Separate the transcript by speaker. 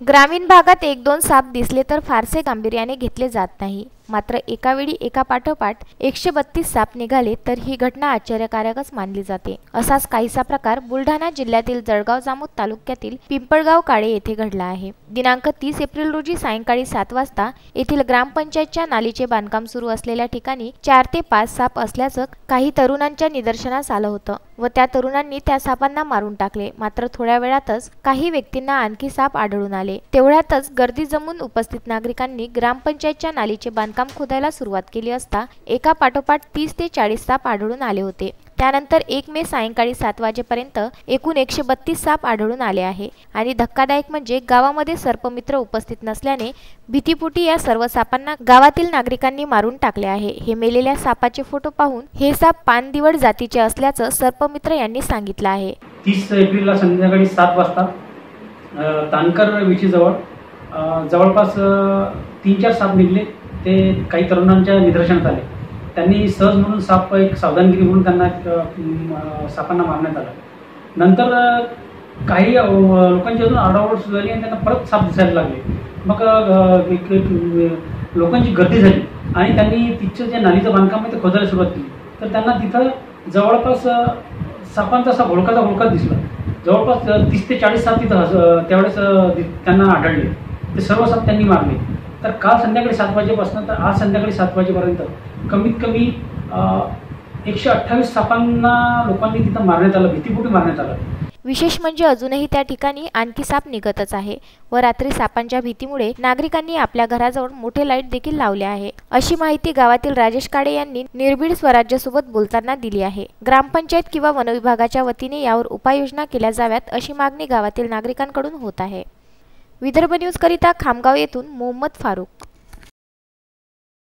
Speaker 1: ग्रामीण भागात एक दोन साप दिसले तर फारसे गांभीर्याने घेतले जात नाही, मात्र एकावेळी एकापाठोपाठ 132 साप निघाले तर ही घटना आश्चर्यकारकच मानली जाते। असाच काहीसा प्रकार बुलढाणा जिल्ह्यातील जळगाव जामोद तालुक्यातील पिंपळगाव काळे येथे घडला आहे। दिनांक 30 एप्रिल रोजी सायंकाळी 7 वाजता येथील ग्रामपंचायतच्या नालीचे बांधकाम सुरू असलेल्या ठिकाणी 4 ते 5 साप असल्याचं काही तरुणांच्या निदर्शनास आलं होतं व त्या तरुणांनी त्या सापांना मारून टाकले। मात्र थोड्या वेळातच काही व्यक्तींना आणखी साप आढळून आले। तेवढ्यातच गर्दी जमून उपस्थित नागरिकांनी ग्रामपंचायतच्या नालीचे बांधकाम खोदायला सुरुवात केली असता एका पाठोपाठ 30 ते 40 साप आढळून आले होते। त्यानंतर 1 मे सायंकाळी 7 वाजेपर्यंत एकूण 132 साप आढळून आले आहे आणि धक्कादायक म्हणजे गावामध्ये सर्पमित्र उपस्थित नसल्याने भीतीपोटी या सर्व सापांना गावातील नागरिकांनी मारून टाकले आहे। हे मेलेल्या सापाचे फोटो पाहून हे साप पानदिवड जातीचे असल्याचं सर्पमित्र यांनी सांगितलं आहे।
Speaker 2: 30 एप्रिलला संध्याकाळी 7 वाजता तानकर विशीजवळ जवळपास 3-4 साप निघले। ते काही तरुणांच्या निदर्शनात आले। त्यांनी सहज म्हणून साप एक सावधानगिरी म्हणून त्यांना सापांना मारण्यात आलं। नंतर काही लोकांची अजून आरडाओरड सुरू झाली आणि त्यांना परत साप दिसायला लागले। मग लोकांची गर्दी झाली आणि त्यांनी तिथचं जे नालीचं बांधकाम आहे ते खोदायला सुरुवात केली। तर त्यांना तिथं जवळपास सापांचा असा घोळका दिसला। जवळपास 30 ते 40 साप तिथं त्यावेळेस त्यांना आढळले। ते सर्व साप त्यांनी मारले। तर काल संध्याकाळी 7 वाजेपासून तर आज संध्याकाळी 7 वाजेपर्यंत कमीत कमी 128 सापांना लोकांनी तिथं मारण्यात आलं, भीतीपोटी मारण्यात आलं।
Speaker 1: विशेष म्हणजे अजूनही त्या ठिकाणी आणखी साप निघतच आहे व रात्री सापांच्या भीतीमुळे नागरिकांनी आपल्या घराजवळ मोठे लाईट देखील लावले आहे, अशी माहिती गावातील राजेश काळे यांनी निर्भीड स्वराज्यासोबत बोलताना दिली आहे। ग्रामपंचायत किंवा वनविभागाच्या वतीने यावर उपाययोजना केल्या जाव्यात अशी मागणी गावातील नागरिकांकडून होत आहे। विदर्भ न्यूज करिता खामगाव येथून मोहम्मद फारूक।